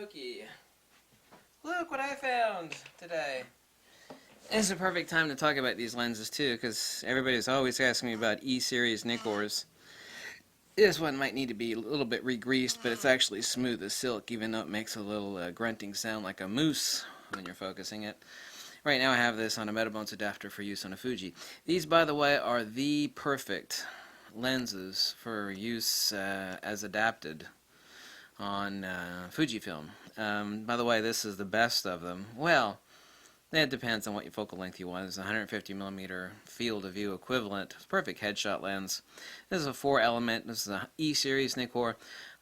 looky. Look what I found today. It's a perfect time to talk about these lenses too, because everybody's always asking me about E-series Nikkors. This one might need to be a little bit re-greased, but it's actually smooth as silk, even though it makes a little grunting sound like a moose when you're focusing it. Right now I have this on a Metabones adapter for use on a Fuji. These, by the way, are the perfect lenses for use as adapted on Fujifilm. By the way, this is the best of them. Well, it depends on what focal length you want. It's a 150mm field of view equivalent. It's a perfect headshot lens. This is a 4-element. This is a E-series Nikkor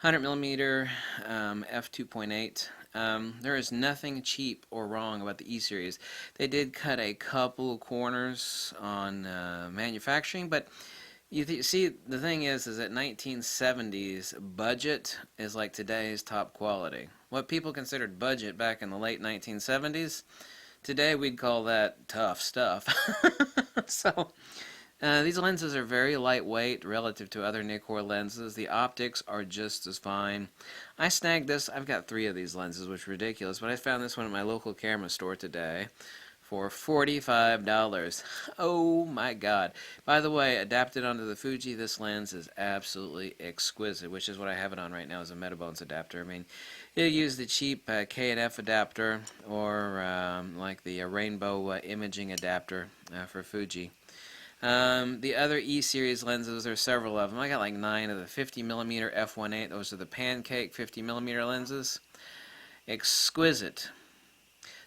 100mm f2.8. There is nothing cheap or wrong about the E-series. They did cut a couple corners on manufacturing, but you see, the thing is that 1970s budget is like today's top quality. What people considered budget back in the late 1970s, today we'd call that tough stuff. So, these lenses are very lightweight relative to other Nikkor lenses. The optics are just as fine. I snagged this. I've got 3 of these lenses, which is ridiculous, but I found this one at my local camera store today for $45. Oh my god. By the way, adapted onto the Fuji, this lens is absolutely exquisite, which is what I have it on right now as a Metabones adapter. I mean, you use the cheap K&F adapter or like the rainbow imaging adapter for Fuji. The other E-series lenses, there's several of them. I got like 9 of the 50mm f1.8. Those are the pancake 50mm lenses. Exquisite.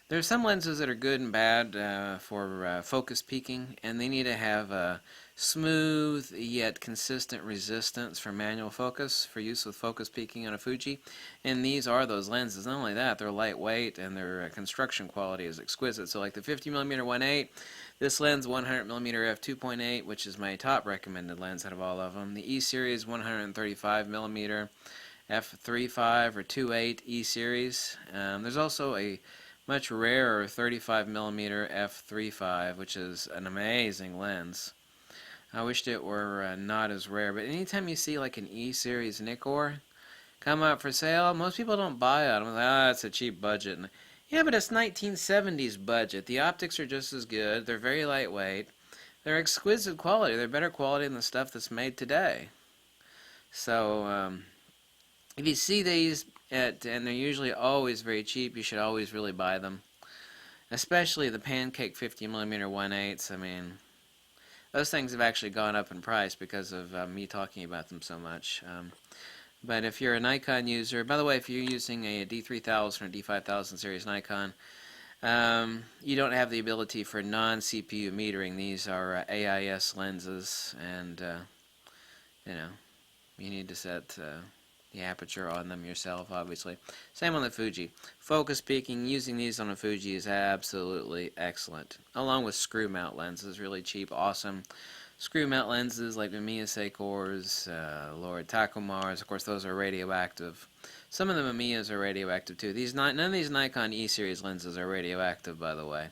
There are some lenses that are good and bad for focus peaking, and they need to have a smooth yet consistent resistance for manual focus for use with focus peaking on a Fuji. And these are those lenses. Not only that, they're lightweight and their construction quality is exquisite. So like the 50mm 1.8, this lens 100mm f2.8, which is my top recommended lens out of all of them. The E-series 135mm f3.5 or 2.8 E-series. There's also a much rarer 35mm f3.5, which is an amazing lens. I wished it were not as rare, but anytime you see like an E-series Nikkor come up for sale, most people don't buy it. I'm like, it's a cheap budget. And, yeah, but it's 1970s budget. The optics are just as good. They're very lightweight. They're exquisite quality. They're better quality than the stuff that's made today. So, if you see these, and they're usually always very cheap, you should always really buy them. Especially the pancake 50mm 1.8s. I mean, those things have actually gone up in price because of me talking about them so much. But if you're a Nikon user, by the way, if you're using a D3000 or D5000 series Nikon, you don't have the ability for non-CPU metering. These are AIS lenses, and you know, you need to set the aperture on them yourself, obviously. Same on the Fuji. Focus peaking, using these on a Fuji is absolutely excellent. Along with screw mount lenses, really cheap, awesome. Screw mount lenses like the Mamiya Seikors, Lord Takumars, of course those are radioactive. Some of the Mamiyas are radioactive too. None of these Nikon E-series lenses are radioactive, by the way.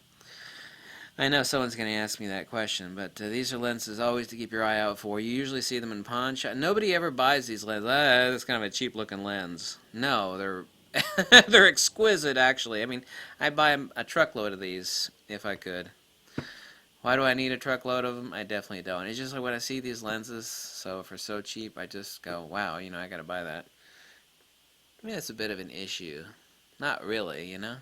I know someone's going to ask me that question, but these are lenses always to keep your eye out for. You usually see them in pawn shops. Nobody ever buys these lenses. That's kind of a cheap-looking lens. No, they're they're exquisite, actually. I mean, I'd buy a truckload of these if I could. Why do I need a truckload of them? I definitely don't. It's just like when I see these lenses, so if they're so cheap, I just go, wow, you know, I got to buy that. I mean, that's a bit of an issue. Not really, you know?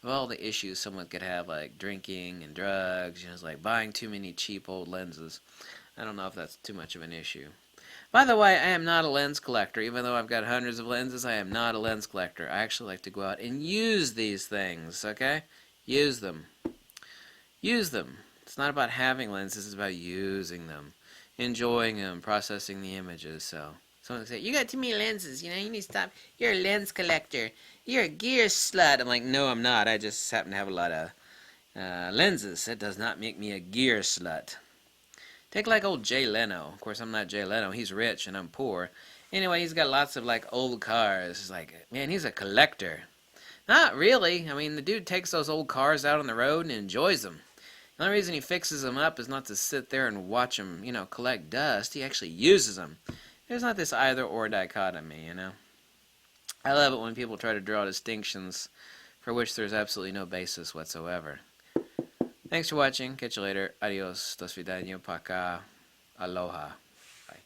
Of all the issues someone could have, like drinking and drugs, you know, it's like buying too many cheap old lenses. I don't know if that's too much of an issue. By the way, I am not a lens collector. Even though I've got hundreds of lenses, I am not a lens collector. I actually like to go out and use these things, okay? Use them. Use them. It's not about having lenses, it's about using them. Enjoying them, processing the images, so. Someone say, you got too many lenses, you know, you need to stop. You're a lens collector. You're a gear slut. I'm like, no, I'm not. I just happen to have a lot of lenses. That does not make me a gear slut. Take like old Jay Leno. Of course, I'm not Jay Leno. He's rich and I'm poor. Anyway, he's got lots of like old cars. It's like, man, he's a collector. Not really. I mean, the dude takes those old cars out on the road and enjoys them. The only reason he fixes them up is not to sit there and watch them, you know, collect dust. He actually uses them. There's not this either-or dichotomy, you know. I love it when people try to draw distinctions for which there's absolutely no basis whatsoever. Thanks for watching. Catch you later. Adios. Dos vidania. Paka. Aloha. Bye.